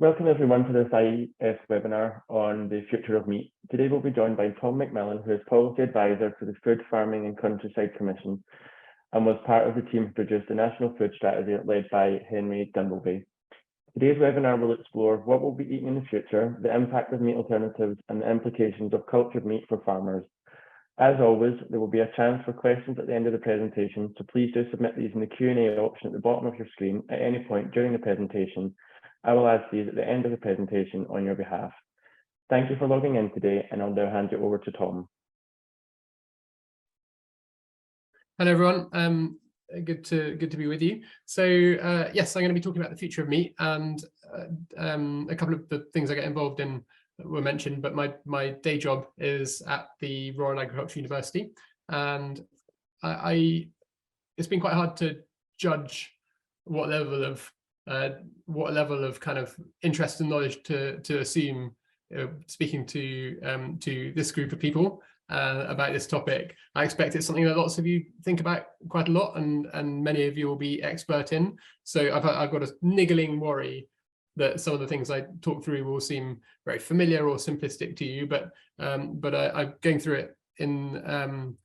Welcome everyone to this IES webinar on the future of meat. Today we'll be joined by Tom MacMillan, who is Policy Advisor to the Food, Farming and Countryside Commission and was part of the team who produced the National Food Strategy led by Henry Dimbleby. Today's webinar will explore what we'll be eating in the future, the impact of meat alternatives and the implications of cultured meat for farmers. As always, there will be a chance for questions at the end of the presentation, so please do submit these in the Q&A option at the bottom of your screen at any point during the presentation. I will ask these at the end of the presentation on your behalf. Thank you for logging in today, and I'll now hand you over to Tom. Hello everyone, good to be with you. So yes, I'm going to be talking about the future of meat, and a couple of the things I get involved in were mentioned, but my day job is at the Royal Agricultural University, and it's been quite hard to judge what level of kind of interest and knowledge to assume speaking to this group of people about this topic. I expect it's something that lots of you think about quite a lot, and many of you will be expert in. So I've got a niggling worry that some of the things I talk through will seem very familiar or simplistic to you, but I'm going through it in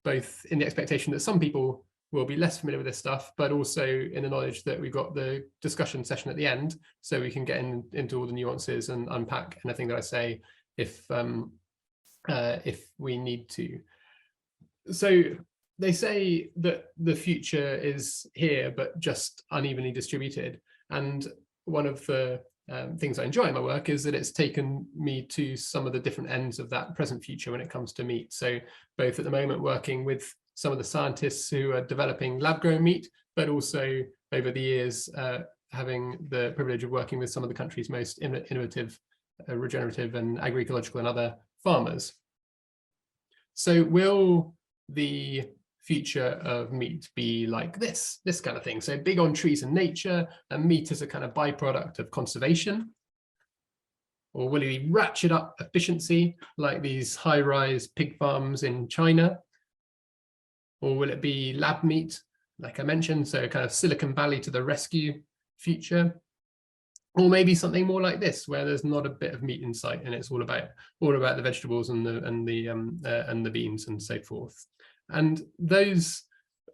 both in the expectation that some people will be less familiar with this stuff, but also in the knowledge that we've got the discussion session at the end, so we can get into all the nuances and unpack anything that I say if we need to. So they say that the future is here, but just unevenly distributed. And one of the things I enjoy in my work is that it's taken me to some of the different ends of that present future when it comes to meat. So both at the moment working with some of the scientists who are developing lab-grown meat, but also over the years having the privilege of working with some of the country's most innovative, regenerative and agroecological and other farmers. So will the future of meat be like this kind of thing? So big on trees and nature, and meat as a kind of byproduct of conservation? Or will it ratchet up efficiency like these high-rise pig farms in China? Or will it be lab meat, like I mentioned, so kind of Silicon Valley to the rescue future? Or maybe something more like this, where there's not a bit of meat in sight, and it's all about the vegetables and the beans and so forth. And those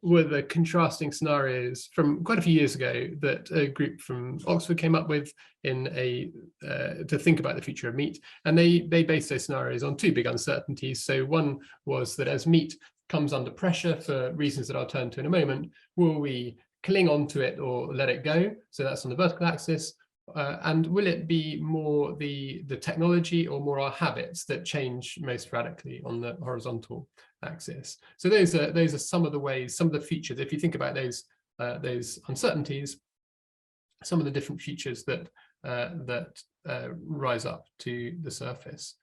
were the contrasting scenarios from quite a few years ago that a group from Oxford came up with to think about the future of meat. And they based those scenarios on two big uncertainties. So one was that as meat comes under pressure for reasons that I'll turn to in a moment, will we cling on to it or let it go? So that's on the vertical axis. And will it be more the technology or more our habits that change most radically on the horizontal axis? So those are some of the ways, some of the features, if you think about those uncertainties, some of the different features that rise up to the surface.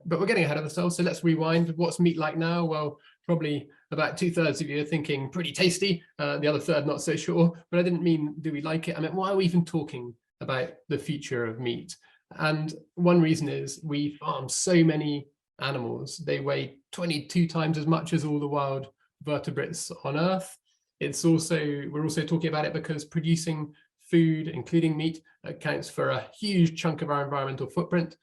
But we're getting ahead of ourselves, so let's rewind. What's meat like now? Well, probably about 2/3 of you are thinking pretty tasty, the other third not so sure. But I didn't mean do we like it, I meant why are we even talking about the future of meat? And one reason is we farm so many animals. They weigh 22 times as much as all the wild vertebrates on Earth. We're also talking about it because producing food, including meat, accounts for a huge chunk of our environmental footprint,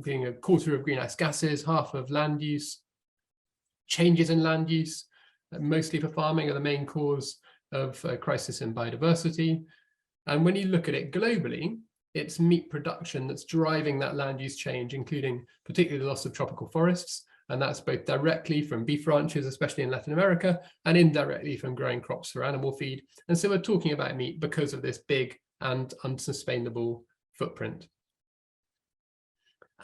being a quarter of greenhouse gases, half of land use. Changes in land use, mostly for farming, are the main cause of a crisis in biodiversity. And when you look at it globally, it's meat production that's driving that land use change, including particularly the loss of tropical forests. And that's both directly from beef ranches, especially in Latin America, and indirectly from growing crops for animal feed. And so we're talking about meat because of this big and unsustainable footprint.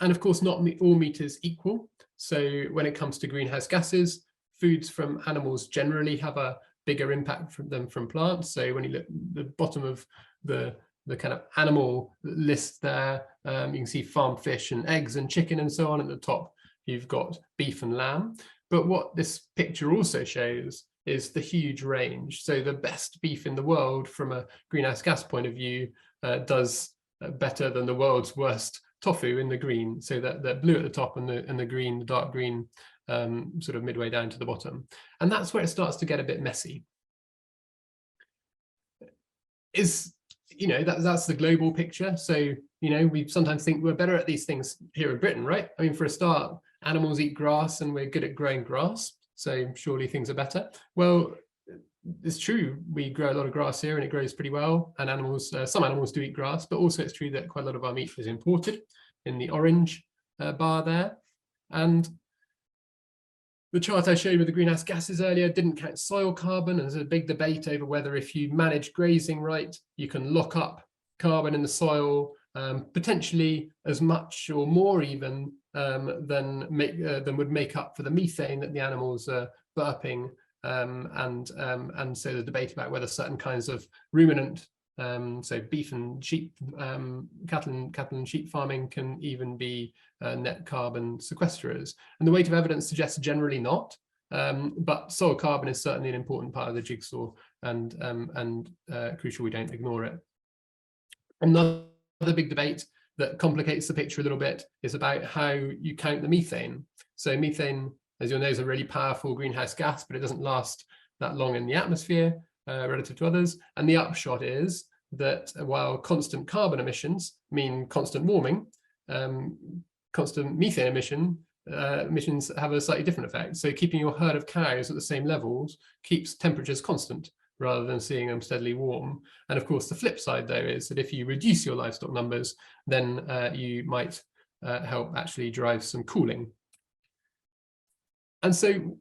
And of course, not all meat is equal. So when it comes to greenhouse gases, foods from animals generally have a bigger impact than from plants. So when you look at the bottom of the kind of animal list there, you can see farm fish and eggs and chicken and so on. At the top, you've got beef and lamb. But what this picture also shows is the huge range. So the best beef in the world from a greenhouse gas point of view does better than the world's worst tofu in the green. So that the blue at the top and the green, the dark green, sort of midway down to the bottom. And that's where it starts to get a bit messy. you know, that's the global picture. So, you know, we sometimes think we're better at these things here in Britain, right? I mean, for a start, animals eat grass and we're good at growing grass, so surely things are better. Well, it's true, we grow a lot of grass here and it grows pretty well, and animals, some animals do eat grass, but also it's true that quite a lot of our meat is imported in the orange bar there. And the chart I showed with the greenhouse gases earlier didn't count soil carbon, and there's a big debate over whether if you manage grazing right, you can lock up carbon in the soil, potentially as much or more even than would make up for the methane that the animals are burping. And so the debate about whether certain kinds of ruminant, so beef and sheep, cattle and sheep farming can even be net carbon sequesterers. And the weight of evidence suggests generally not, but soil carbon is certainly an important part of the jigsaw, and crucial we don't ignore it. Another big debate that complicates the picture a little bit is about how you count the methane. So methane, as you'll know, is a really powerful greenhouse gas, but it doesn't last that long in the atmosphere relative to others. And the upshot is that while constant carbon emissions mean constant warming, constant methane emissions have a slightly different effect. So keeping your herd of cows at the same levels keeps temperatures constant rather than seeing them steadily warm. And of course, the flip side, though, is that if you reduce your livestock numbers, then you might help actually drive some cooling. And so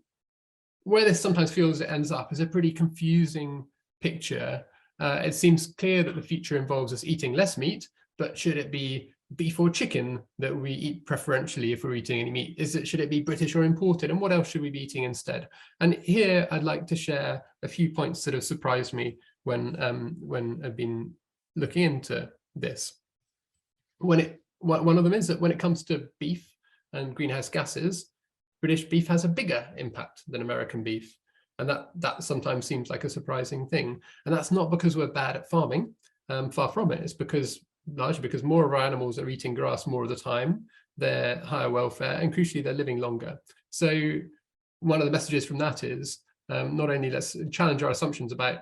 where this sometimes feels it ends up is a pretty confusing picture. It seems clear that the future involves us eating less meat, but should it be beef or chicken that we eat preferentially if we're eating any meat? Should it be British or imported? And what else should we be eating instead? And here I'd like to share a few points that have surprised me when I've been looking into this. One of them is that when it comes to beef and greenhouse gases, British beef has a bigger impact than American beef. And that sometimes seems like a surprising thing. And that's not because we're bad at farming, far from it. It's largely because more of our animals are eating grass more of the time, they're higher welfare, and crucially, they're living longer. So one of the messages from that is not only let's challenge our assumptions about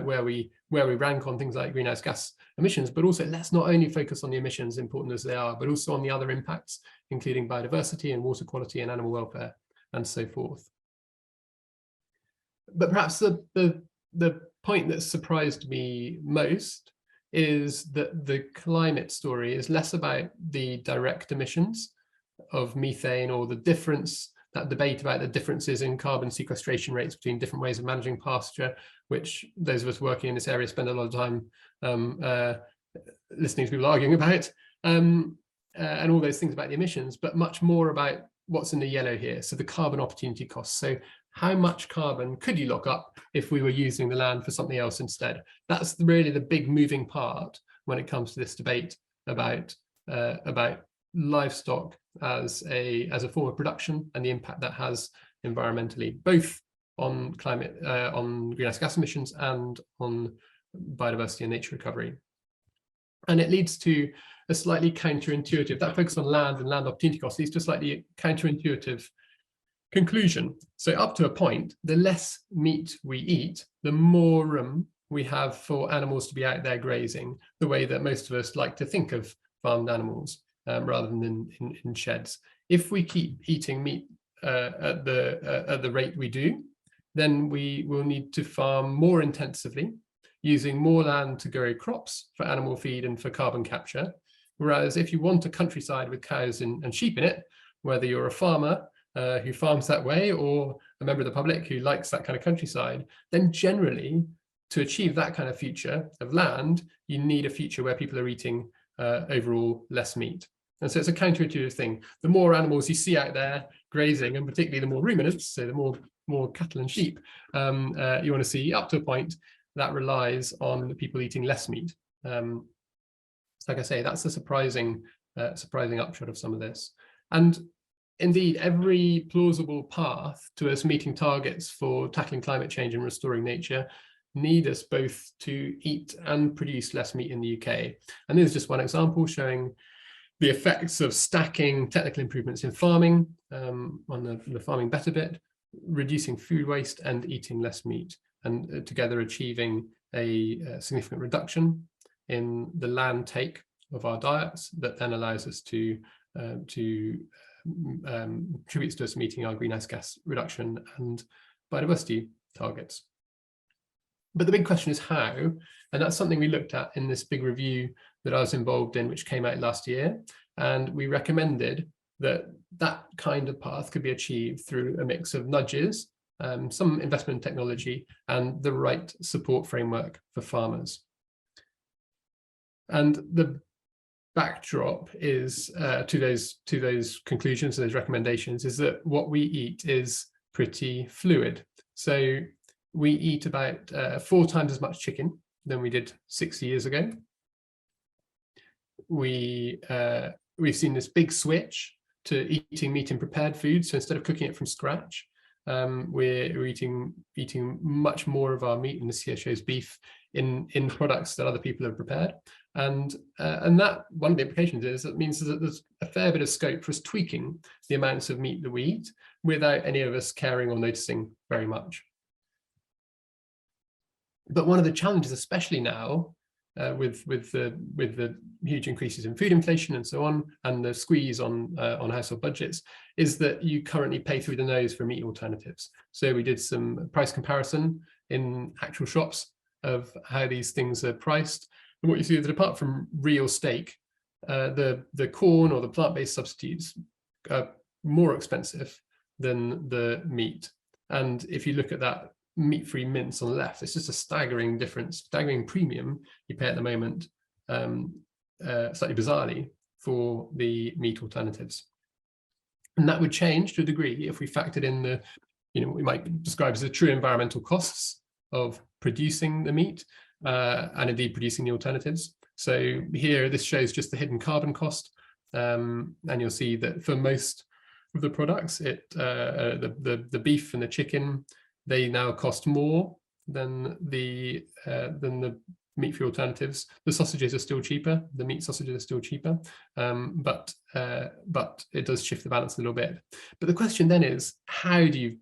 where we rank on things like greenhouse gas emissions, but also let's not only focus on the emissions, important as they are, but also on the other impacts, including biodiversity and water quality and animal welfare and so forth. But perhaps the point that surprised me most is that the climate story is less about the direct emissions of methane or the difference, that debate about the differences in carbon sequestration rates between different ways of managing pasture, which those of us working in this area spend a lot of time listening to people arguing about, and all those things about the emissions, but much more about what's in the yellow here, so the carbon opportunity costs. So how much carbon could you lock up if we were using the land for something else instead? That's really the big moving part when it comes to this debate about livestock as a form of production and the impact that has environmentally, both on climate, on greenhouse gas emissions and on biodiversity and nature recovery. And it leads to a slightly counterintuitive, that focus on land and land opportunity costs leads to a slightly counterintuitive conclusion. So up to a point, the less meat we eat, the more room we have for animals to be out there grazing, the way that most of us like to think of farmed animals rather than in sheds. If we keep eating meat at the rate we do, then we will need to farm more intensively, using more land to grow crops for animal feed and for carbon capture. Whereas if you want a countryside with cows and sheep in it, whether you're a farmer who farms that way or a member of the public who likes that kind of countryside, then generally to achieve that kind of future of land, you need a future where people are eating overall less meat. And so it's a counterintuitive thing. The more animals you see out there grazing, and particularly the more ruminants, so the more cattle and sheep you want to see, up to a point that relies on people eating less meat. Like I say, that's a surprising upshot of some of this. And indeed, every plausible path to us meeting targets for tackling climate change and restoring nature need us both to eat and produce less meat in the UK. And this is just one example showing the effects of stacking technical improvements in farming on the farming better bit, reducing food waste and eating less meat, and together achieving a significant reduction in the land take of our diets that then allows us to contributes to us meeting our greenhouse gas reduction and biodiversity targets. But the big question is how, and that's something we looked at in this big review that I was involved in, which came out last year. And we recommended that that kind of path could be achieved through a mix of nudges, some investment in technology, and the right support framework for farmers. And the backdrop is to those conclusions, those recommendations, is that what we eat is pretty fluid. So we eat about 4 times as much chicken than we did 60 years ago. We've seen this big switch to eating meat in prepared food. So instead of cooking it from scratch, we're eating much more of our meat, and this here shows beef, in products that other people have prepared. And that, one of the implications is that means that there's a fair bit of scope for us tweaking the amounts of meat that we eat without any of us caring or noticing very much. But one of the challenges, especially now, with the huge increases in food inflation and so on, and the squeeze on household budgets, is that you currently pay through the nose for meat alternatives. So we did some price comparison in actual shops of how these things are priced, and what you see is that apart from real steak, the corn or the plant-based substitutes are more expensive than the meat. And if you look at that meat-free mince on the left, it's just a staggering difference, staggering premium you pay at the moment, slightly bizarrely, for the meat alternatives. And that would change to a degree if we factored in the, what we might describe as the true environmental costs of producing the meat and indeed producing the alternatives. So here, this shows just the hidden carbon cost, and you'll see that for most of the products, the beef and the chicken, they now cost more than the meat-free alternatives. The sausages are still cheaper. The meat sausages are still cheaper, but it does shift the balance a little bit. But the question then is, how do you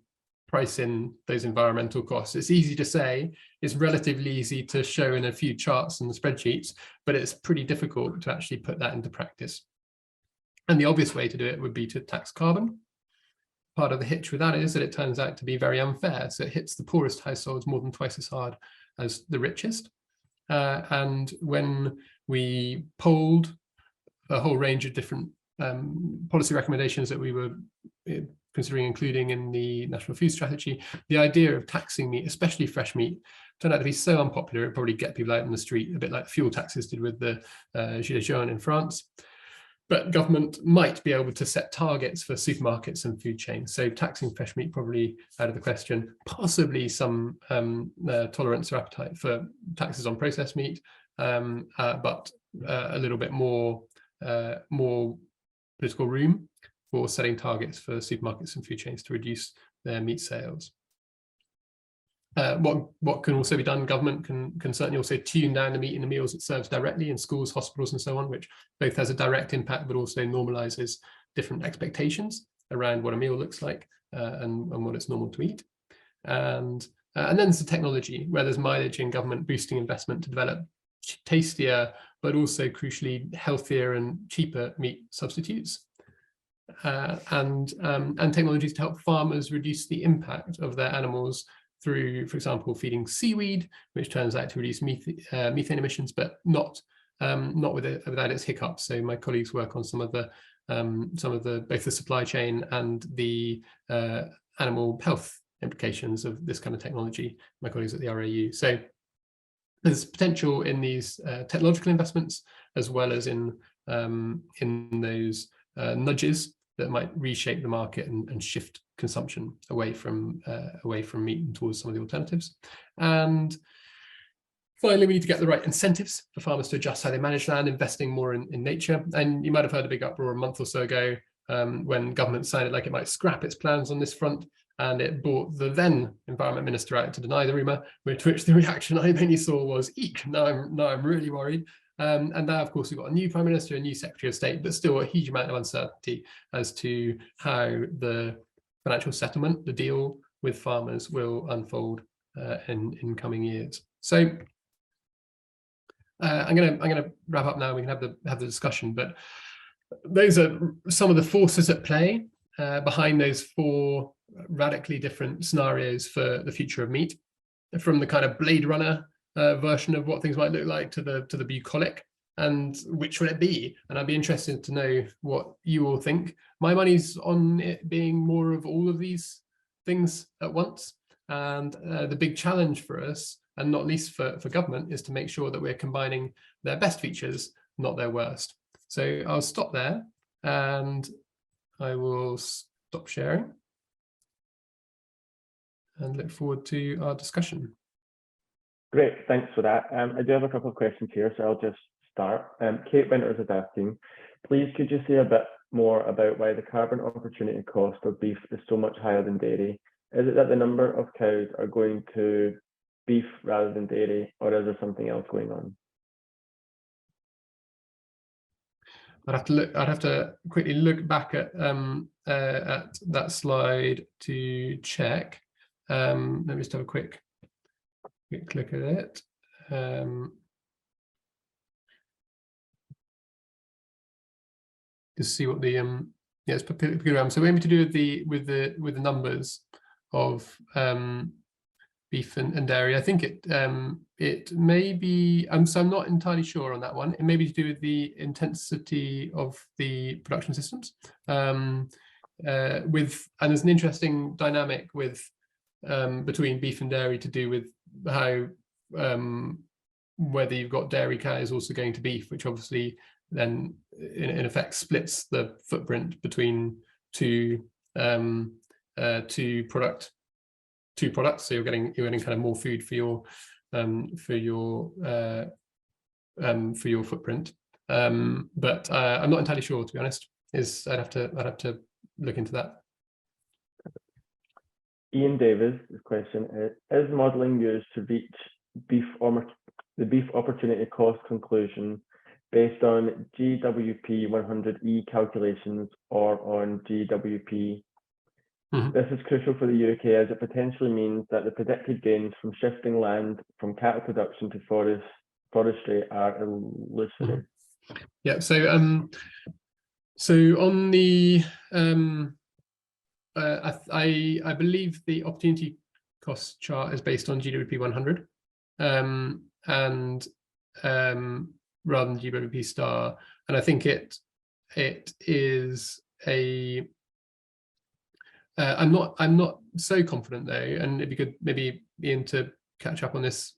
price in those environmental costs? It's easy to say, it's relatively easy to show in a few charts and spreadsheets, but it's pretty difficult to actually put that into practice. And the obvious way to do it would be to tax carbon. Part of the hitch with that is that it turns out to be very unfair. So it hits the poorest households more than twice as hard as the richest. And when we polled a whole range of different policy recommendations that we were considering including in the National Food Strategy, the idea of taxing meat, especially fresh meat, turned out to be so unpopular, it probably get people out on the street, a bit like fuel taxes did with the Gilets jaunes in France. But government might be able to set targets for supermarkets and food chains. So taxing fresh meat probably out of the question. Possibly some tolerance or appetite for taxes on processed meat, but a little bit more political room for setting targets for supermarkets and food chains to reduce their meat sales. What can also be done, government can certainly also tune down the meat in the meals it serves directly in schools, hospitals, and so on, which both has a direct impact, but also normalizes different expectations around what a meal looks like and what it's normal to eat. And then there's the technology, where there's mileage in government boosting investment to develop tastier, but also crucially healthier and cheaper meat substitutes. And technologies to help farmers reduce the impact of their animals through, for example, feeding seaweed, which turns out to reduce methane emissions, but not without its hiccups. So my colleagues work on some of the both the supply chain and the animal health implications of this kind of technology. My colleagues at the RAU. So there's potential in these technological investments, as well as in those nudges that might reshape the market and shift consumption away from meat and towards some of the alternatives. And finally, we need to get the right incentives for farmers to adjust how they manage land, investing more in nature. And you might have heard a big uproar a month or so ago when government sounded like it might scrap its plans on this front, and it brought the then environment minister out to deny the rumour, to which the reaction I only saw was, eek, now I'm really worried. And now, of course, we've got a new Prime Minister, a new Secretary of State, but still a huge amount of uncertainty as to how the financial settlement, the deal with farmers, will unfold in coming years. So I'm gonna wrap up now. We can have the discussion, but those are some of the forces at play behind those 4 radically different scenarios for the future of meat, from the kind of Blade Runner version of what things might look like to the bucolic, and which will it be? And I'd be interested to know what you all think. My money's on it being more of all of these things at once, and the big challenge for us, and not least for government, is to make sure that we're combining their best features, not their worst. So I'll stop there and I will stop sharing and look forward to our discussion. Great, thanks for that. I do have a couple of questions here, so I'll just start. Kate Winters is asking, please could you say a bit more about why the carbon opportunity cost of beef is so much higher than dairy? Is it that the number of cows are going to beef rather than dairy, or is there something else going on? I'd have to quickly look back at that slide to check. Let me just have a quick look at it. To see what the it's picogram. So maybe to do with the numbers of beef and dairy. I think it may be. So I'm not entirely sure on that one. It may be to do with the intensity of the production systems. And there's an interesting dynamic with between beef and dairy to do with how whether you've got dairy cows also going to beef, which obviously then in effect splits the footprint between two products. So you're getting kind of more food for your footprint. But I'm not entirely sure, to be honest. I'd have to look into that. Ian Davis' question is modelling used to reach the beef opportunity cost conclusion based on GWP 100E calculations or on GWP? Mm-hmm. This is crucial for the UK as it potentially means that the predicted gains from shifting land from cattle production to forestry are illusory. Mm-hmm. Yeah, so on the I believe the opportunity cost chart is based on GWP 100 and rather than GWP star, and I think it is a I'm not so confident though, and it'd be good maybe Ian to catch up on this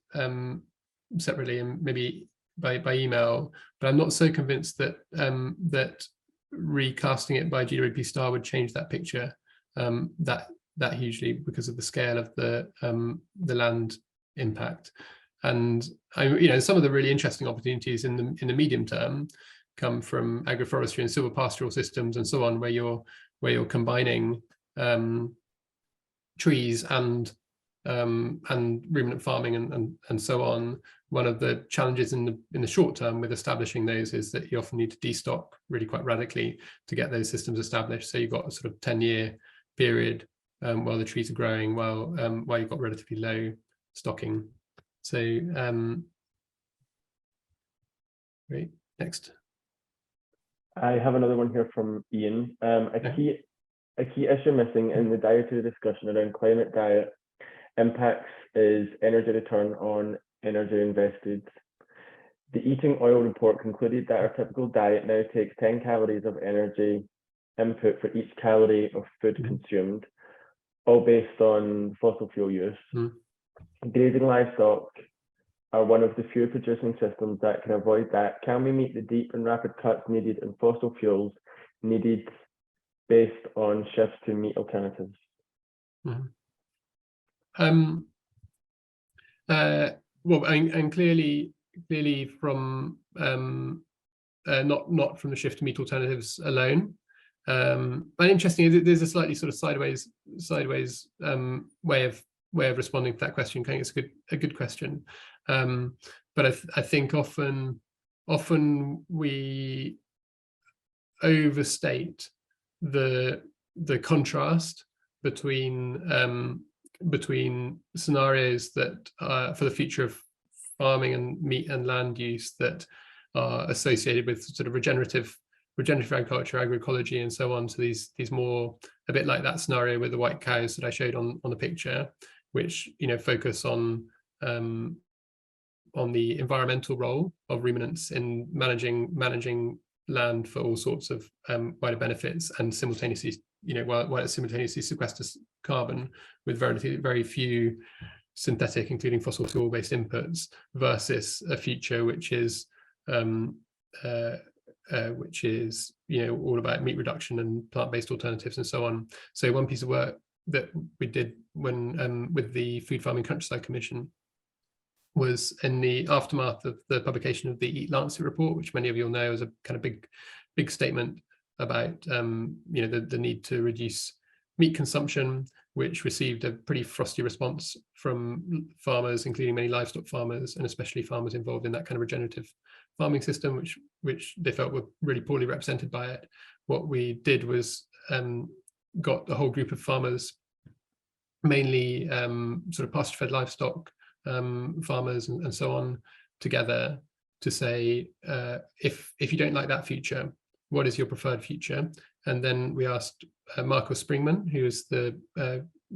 separately and maybe by email, but I'm not so convinced that that recasting it by GWP star would change that picture that hugely because of the scale of the land impact. And some of the really interesting opportunities in the medium term come from agroforestry and silvopastoral systems and so on, where you're combining trees and ruminant farming and so on. One of the challenges in the short term with establishing those is that you often need to destock really quite radically to get those systems established. So you've got a sort of 10-year period while the trees are growing, while you've got relatively low stocking. So great. Next. I have another one here from Ian. A key issue missing in the dietary discussion around climate diet impacts is energy return on energy invested. The Eating Oil report concluded that our typical diet now takes 10 calories of energy input for each calorie of food consumed, all based on fossil fuel use. Grazing livestock are one of the few producing systems that can avoid that. Can we meet the deep and rapid cuts needed in fossil fuels needed based on shifts to meat alternatives? Well, and clearly from not from the shift to meat alternatives alone. And interesting, there's a slightly sort of sideways way of responding to that question. I think it's a good question, but I think often we overstate the contrast between scenarios that for the future of farming and meat and land use that are associated with sort of regenerative agriculture, agroecology, and so on. So these more, a bit like that scenario with the white cows that I showed on the picture, which focus on the environmental role of ruminants in managing land for all sorts of wider benefits, and simultaneously, while it simultaneously sequesters carbon with very few synthetic, including fossil fuel-based inputs, versus a future which is all about meat reduction and plant-based alternatives and so on. So one piece of work that we did when with the Food Farming Countryside Commission was in the aftermath of the publication of the Eat Lancet report, which many of you will know is a kind of big statement about the need to reduce meat consumption, which received a pretty frosty response from farmers, including many livestock farmers, and especially farmers involved in that kind of regenerative farming system, which they felt were really poorly represented by it. What we did was got a whole group of farmers, mainly sort of pasture-fed livestock farmers and so on, together to say, if you don't like that future, what is your preferred future? And then we asked Marco Springman, who is the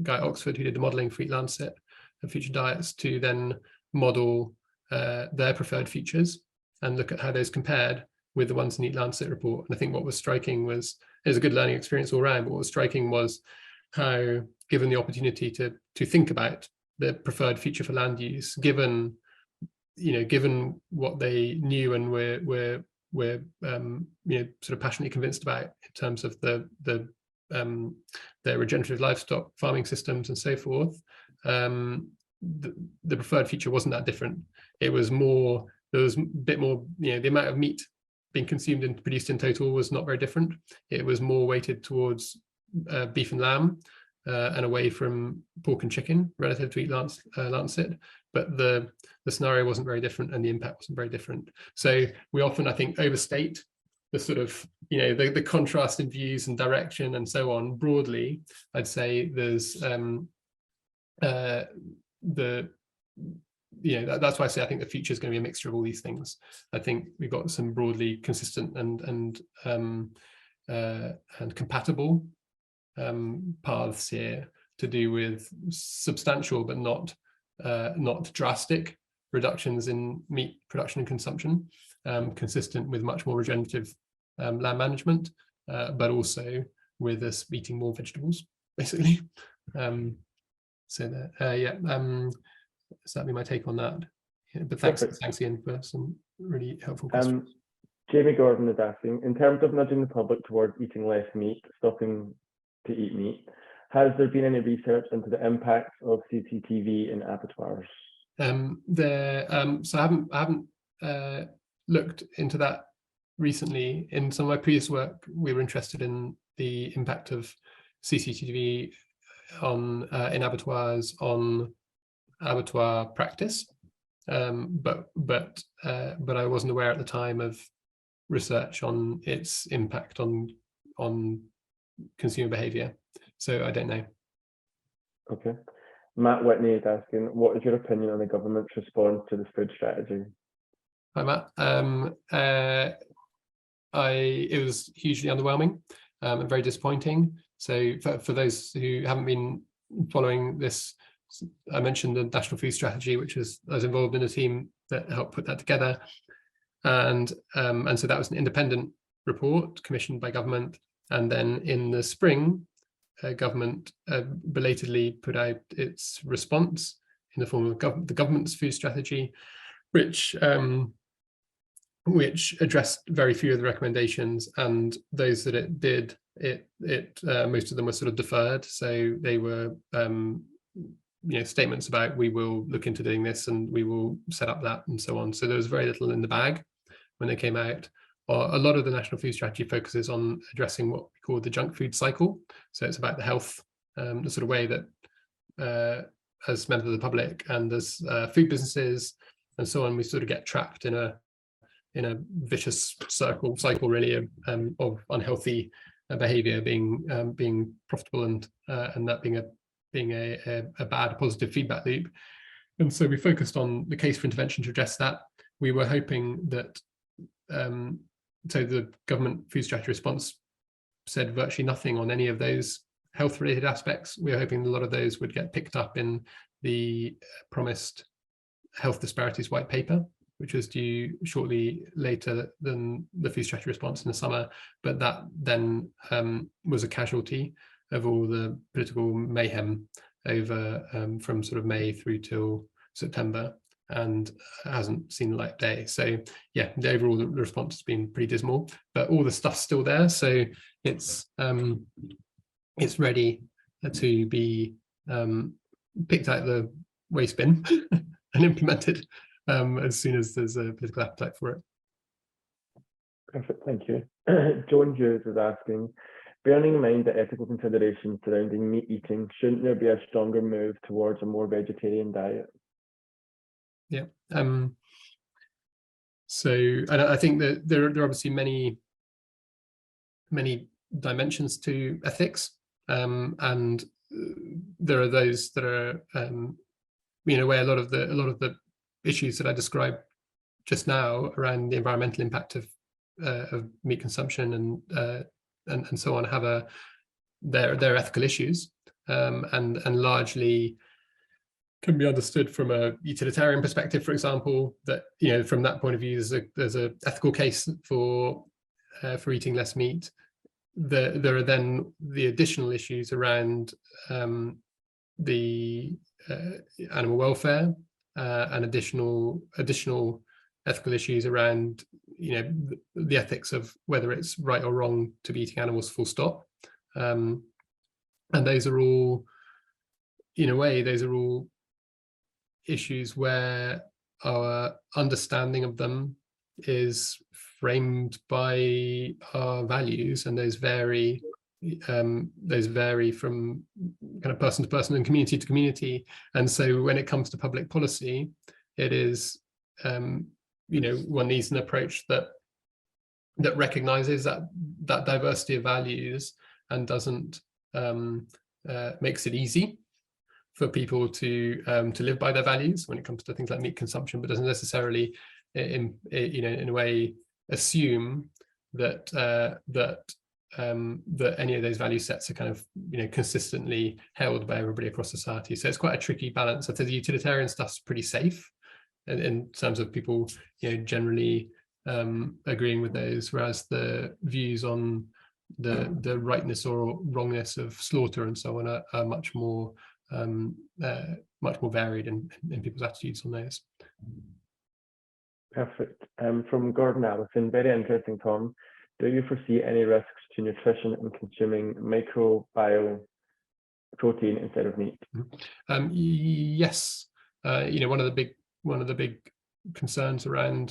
guy at Oxford who did the modelling for Eat Lancet and Future Diets, to then model their preferred futures and look at how those compared with the ones in the Eat Lancet report. And I think what was striking was, it was a good learning experience all around, but what was striking was how, given the opportunity to think about the preferred future for land use, given what they knew and were sort of passionately convinced about in terms of the regenerative livestock farming systems and so forth, the preferred future wasn't that different. It was more, there was a bit more, the amount of meat being consumed and produced in total was not very different. It was more weighted towards beef and lamb, and away from pork and chicken relative to Eat Lancet, but the scenario wasn't very different and the impact wasn't very different. So we often, I think, overstate the sort of, the contrast in views and direction and so on. Broadly, I'd say there's that's why I say I think the future is going to be a mixture of all these things. I think we've got some broadly consistent and compatible paths here to do with substantial but not drastic reductions in meat production and consumption, consistent with much more regenerative land management, but also with us eating more vegetables, basically. So that'd be my take on that. Yeah, but thanks Ian for some really helpful questions. Jamie Gordon is asking, in terms of nudging the public towards eating less meat, stopping to eat meat, has there been any research into the impacts of CCTV in abattoirs? So I haven't looked into that recently. In some of my previous work, we were interested in the impact of CCTV on in abattoirs on abattoir practice, but I wasn't aware at the time of research on its impact on consumer behaviour, so I don't know. Okay. Matt Whitney is asking, what is your opinion on the government's response to the food strategy? Hi Matt. It was hugely underwhelming and very disappointing. So for those who haven't been following this, I mentioned the National Food Strategy, which I was involved in a team that helped put that together, and so that was an independent report commissioned by government. And then in the spring, government belatedly put out its response in the form of the government's food strategy, which addressed very few of the recommendations, and those that it did, most of them were sort of deferred. So they were statements about, we will look into doing this and we will set up that and so on. So there was very little in the bag when they came out. A lot of the National Food Strategy focuses on addressing what we call the junk food cycle. So it's about the health, the sort of way that as members of the public and as food businesses and so on, we sort of get trapped in a vicious cycle really of unhealthy behavior being profitable and that being a bad positive feedback loop. And so we focused on the case for intervention to address that. We were hoping that, so the government food strategy response said virtually nothing on any of those health-related aspects. We were hoping a lot of those would get picked up in the promised health disparities white paper, which was due shortly later than the food strategy response in the summer. But that then was a casualty of all the political mayhem over from sort of May through till September, and hasn't seen the light of day. So yeah, the overall the response has been pretty dismal, but all the stuff's still there. So it's ready to be picked out the waste bin and implemented as soon as there's a political appetite for it. Perfect, thank you. John Hughes is asking, bearing in mind the ethical considerations surrounding meat eating, shouldn't there be a stronger move towards a more vegetarian diet? Yeah. So, and I think that there are obviously many dimensions to ethics, and there are those that are, in a way, a lot of the issues that I described just now around the environmental impact of meat consumption and so on have their ethical issues, and largely can be understood from a utilitarian perspective, for example, that from that point of view there's a ethical case for eating less meat. There are then the additional issues around the animal welfare, and additional ethical issues around the ethics of whether it's right or wrong to be eating animals full stop, and those are all, in a way, issues where our understanding of them is framed by our values, and those vary from kind of person to person and community to community. And so when it comes to public policy, it is one needs an approach that recognizes that diversity of values and doesn't makes it easy for people to live by their values when it comes to things like meat consumption, but doesn't necessarily in a way assume that any of those value sets are kind of consistently held by everybody across society. So it's quite a tricky balance. I'd say the utilitarian stuff's pretty safe in terms of people generally agreeing with those, whereas the views on the rightness or wrongness of slaughter and so on are much more varied in people's attitudes on those. Perfect. From Gordon Allison, very interesting, Tom. Do you foresee any risks to nutrition in consuming microbial protein instead of meat? Yes. One of the big concerns around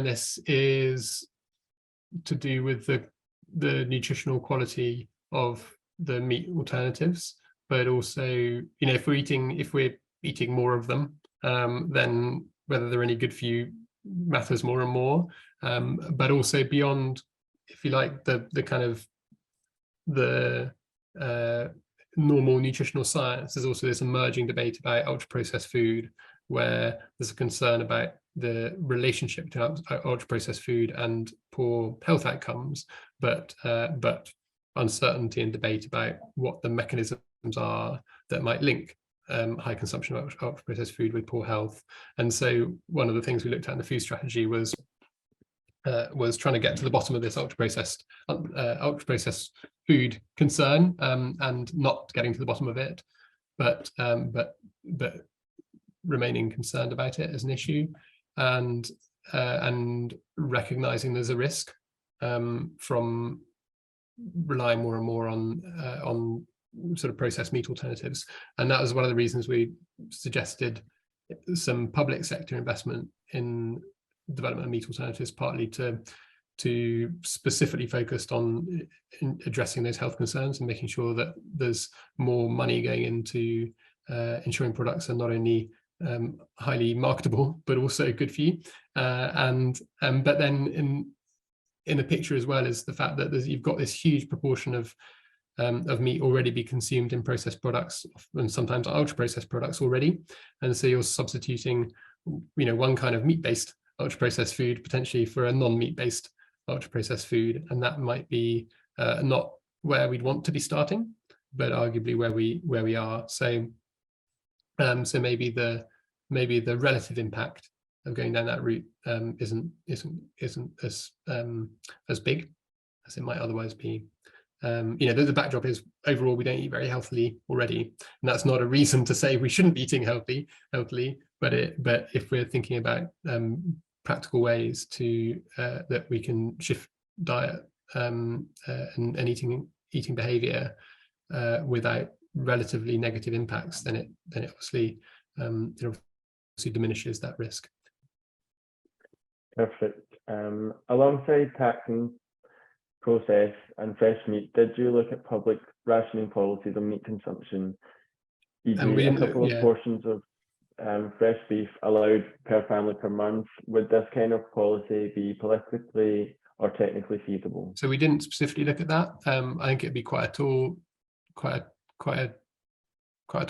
this is to do with the nutritional quality of the meat alternatives, but also if we're eating more of them, then whether they're any good for you matters more and more, but also beyond, if you like, the kind of the normal nutritional science, there's also this emerging debate about ultra-processed food, where there's a concern about the relationship to ultra-processed food and poor health outcomes, but uncertainty and debate about what the mechanisms are that might link high consumption of ultra-processed food with poor health. And so one of the things we looked at in the food strategy was trying to get to the bottom of this ultra-processed food concern, and not getting to the bottom of it, but remaining concerned about it as an issue, and recognizing there's a risk from relying more and more on sort of processed meat alternatives. And that was one of the reasons we suggested some public sector investment in development of meat alternatives, partly to specifically focused on addressing those health concerns and making sure that there's more money going into ensuring products are not only highly marketable but also good for you. But then in the picture as well is the fact that you've got this huge proportion of of meat already be consumed in processed products, and sometimes ultra processed products already. And so you're substituting, one kind of meat-based ultra processed food potentially for a non-meat based ultra processed food, and that might be not where we'd want to be starting, but arguably where we are. So so maybe the relative impact of going down that route isn't as big as it might otherwise be. The backdrop is overall we don't eat very healthily already, and that's not a reason to say we shouldn't be eating healthily. But if we're thinking about practical ways to that we can shift diet and eating behavior without relatively negative impacts, then it obviously diminishes that risk. Perfect. Alongside taxing, process and fresh meat, did you look at public rationing policies on meat consumption? E.g., a couple of portions of fresh beef allowed per family per month. Would this kind of policy be politically or technically feasible? So we didn't specifically look at that. I think it'd be quite a tall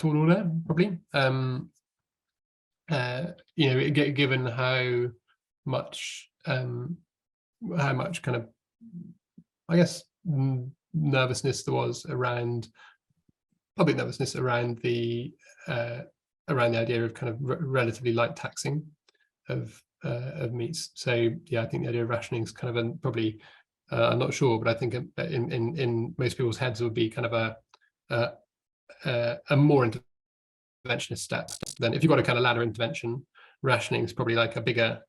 order, probably. Given how much kind of, I guess, nervousness there was around public nervousness around the idea of kind of relatively light taxing of meats. So yeah, I think the idea of rationing is kind of probably I'm not sure, but I think in most people's heads it would be kind of a more interventionist step. Then if you've got a kind of ladder intervention, rationing is probably like a bigger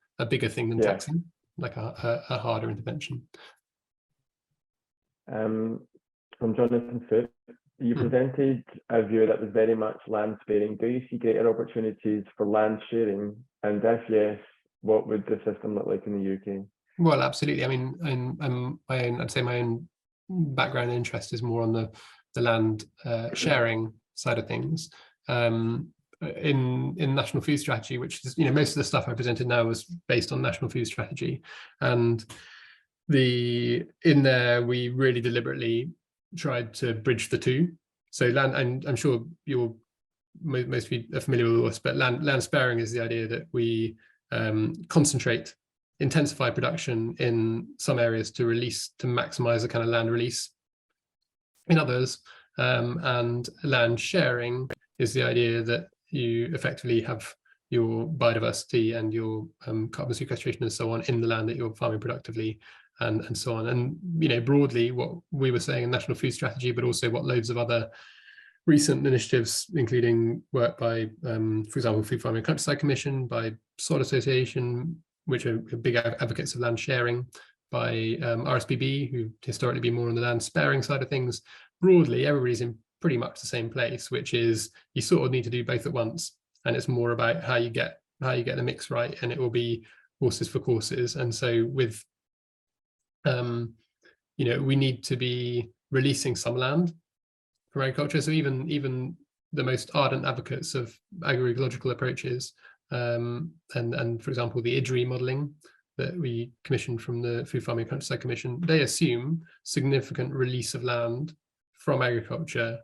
thing than taxing, like a harder intervention. From Jonathan Foote, you presented a view that was very much land sparing. Do you see greater opportunities for land sharing? And if yes, what would the system look like in the UK? Well, absolutely. I mean, I'd say my own background and interest is more on the land sharing side of things. In National Food Strategy, which is, most of the stuff I presented now was based on National Food Strategy, and in there we really deliberately tried to bridge the two. So land, and I'm sure most of you are familiar with this, but land sparing is the idea that we intensify production in some areas to maximize the kind of land release in others, and land sharing is the idea that you effectively have your biodiversity and your carbon sequestration and so on in the land that you're farming productively, and so on. And broadly what we were saying in National Food Strategy, but also what loads of other recent initiatives, including work by, for example, Food Farming and Countryside Commission, by Soil Association, which are big advocates of land sharing, by RSPB, who historically been more on the land sparing side of things. Broadly, everybody's in pretty much the same place, which is you sort of need to do both at once, and it's more about how you get the mix right, and it will be horses for courses. And so with we need to be releasing some land from agriculture. So even the most ardent advocates of agroecological approaches, and for example the IDRI modelling that we commissioned from the Food Farming and Countryside Commission, they assume significant release of land from agriculture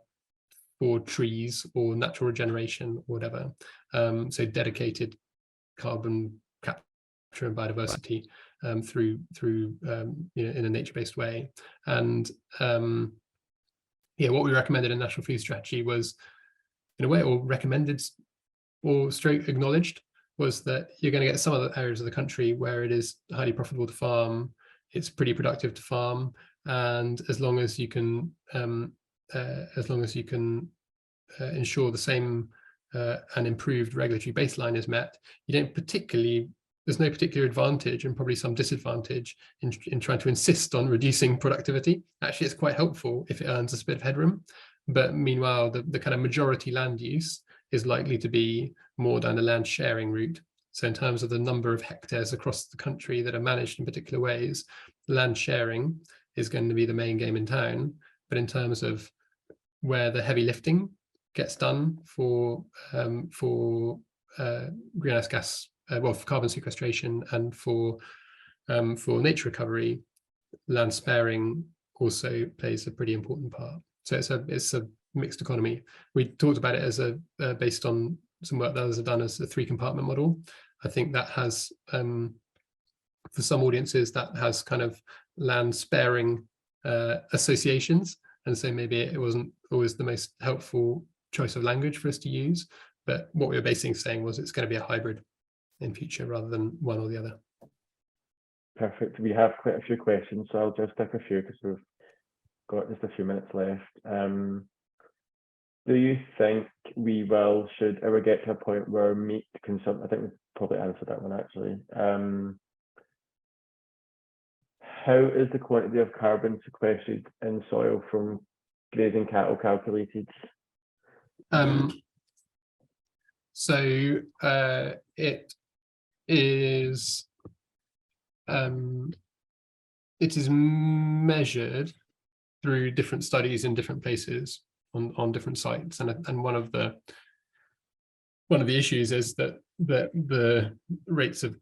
for trees or natural regeneration or whatever. So dedicated carbon capture and biodiversity through in a nature-based way. And what we recommended in National Food Strategy was, in a way, or recommended or straight acknowledged, was that you're going to get some other areas of the country where it is highly profitable to farm, it's pretty productive to farm, and as long as you can ensure the same and improved regulatory baseline is met, there's no particular advantage, and probably some disadvantage in trying to insist on reducing productivity. Actually, it's quite helpful if it earns us a bit of headroom, but meanwhile the kind of majority land use is likely to be more down the land sharing route. So in terms of the number of hectares across the country that are managed in particular ways, land sharing is going to be the main game in town. But in terms of where the heavy lifting gets done for greenhouse gas, for carbon sequestration and for nature recovery, land sparing also plays a pretty important part. So it's a mixed economy. We talked about it as based on some work that others have done as a 3-compartment model. I think that has, for some audiences, that has kind of land sparing associations. And so maybe it wasn't always the most helpful choice of language for us to use. But what we were basically saying was it's going to be a hybrid in future rather than one or the other. Perfect. We have quite a few questions, so I'll just pick a few because we've got just a few minutes left. Do you think we should ever get to a point where meat consumption, I think we've probably answered that one actually. How is the quantity of carbon sequestered in soil from grazing cattle calculated? So it is measured through different studies in different places on different sites, and one of the issues is that the rates of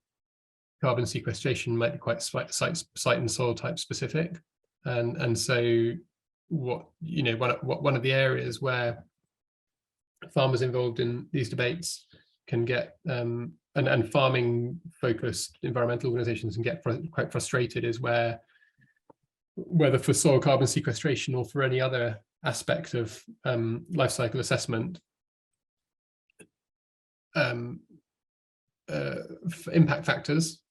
carbon sequestration might be quite site and soil type specific, and so one of the areas where farmers involved in these debates can get and farming focused environmental organizations can get quite frustrated is whether for soil carbon sequestration or for any other aspect of life cycle assessment, impact factors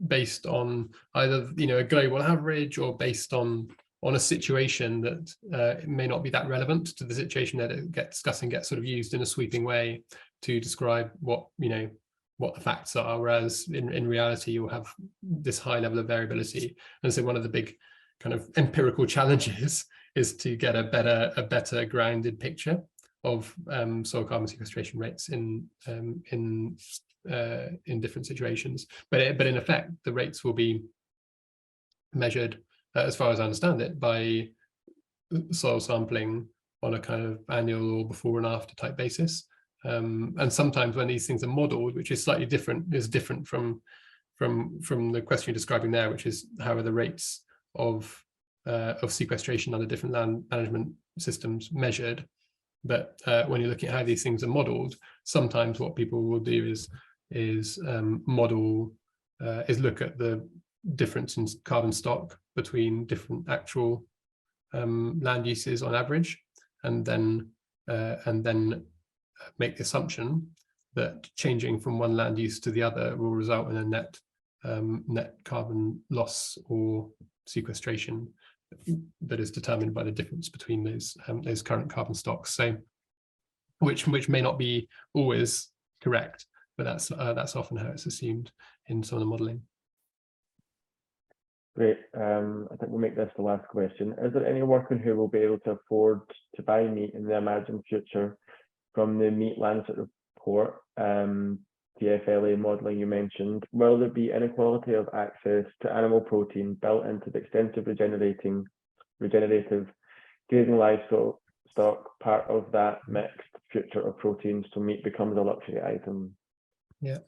based on either a global average or based on a situation that it may not be that relevant to the situation that it gets discussed and gets sort of used in a sweeping way to describe what the facts are, whereas in reality you'll have this high level of variability. And so one of the big kind of empirical challenges is to get a better grounded picture of soil carbon sequestration rates in different situations. But in effect, the rates will be measured, as far as I understand it, by soil sampling on a kind of annual or before and after type basis. And sometimes when these things are modeled, which is slightly different, from the question you're describing there, which is how are the rates of sequestration under different land management systems measured. But when you're looking at how these things are modeled, sometimes what people will do is look at the difference in carbon stock between different actual land uses on average, and then make the assumption that changing from one land use to the other will result in a net carbon loss or sequestration that is determined by the difference between those current carbon stocks. So, which may not be always correct, but that's often how it's assumed in some of the modelling. Great. I think we'll make this the last question. Is there any worker who will be able to afford to buy meat in the imagined future from the Meat Lancet report, TFLA modelling you mentioned? Will there be inequality of access to animal protein built into the extensive regenerative grazing livestock part of that mixed future of proteins, so meat becomes a luxury item? Yeah,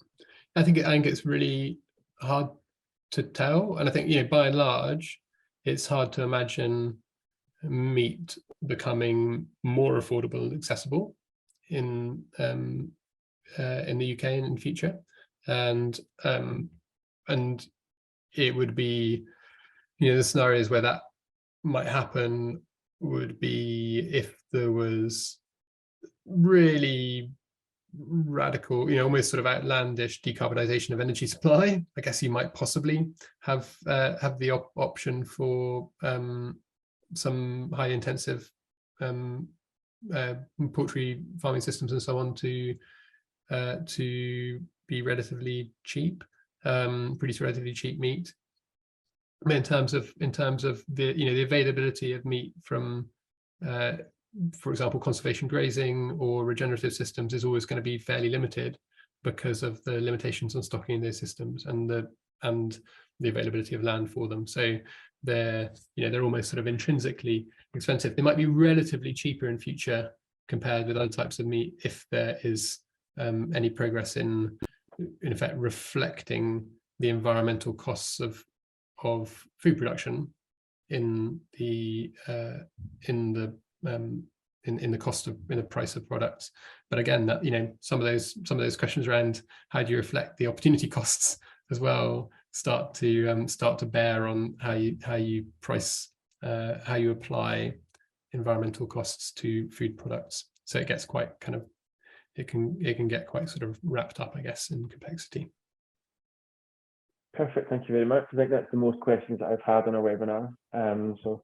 I think it's really hard to tell, and I think by and large it's hard to imagine meat becoming more affordable and accessible in the UK and in the future, and it would be the scenarios where that might happen would be if there was really radical, almost sort of outlandish decarbonization of energy supply. I guess you might possibly have the option for some high intensive poultry farming systems and so on to be relatively cheap, produce relatively cheap meat. In terms of the availability of meat from for example, conservation grazing or regenerative systems is always going to be fairly limited because of the limitations on stocking in those systems and the availability of land for them. So they're almost sort of intrinsically expensive. They might be relatively cheaper in future compared with other types of meat if there is any progress in effect reflecting the environmental costs of food production in the cost of, in the price of products. But again, that, you know, some of those questions around how do you reflect the opportunity costs as well start to bear on how you price, how you apply environmental costs to food products. So it gets quite kind of, it can get quite sort of wrapped up, I guess, in complexity. Perfect, thank you very much. I think that's the most questions that I've had on our webinar. So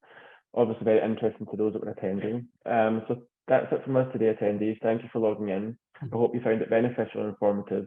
obviously very interesting to those that were attending. So that's it from us today, attendees. Thank you for logging in. I hope you found it beneficial and informative.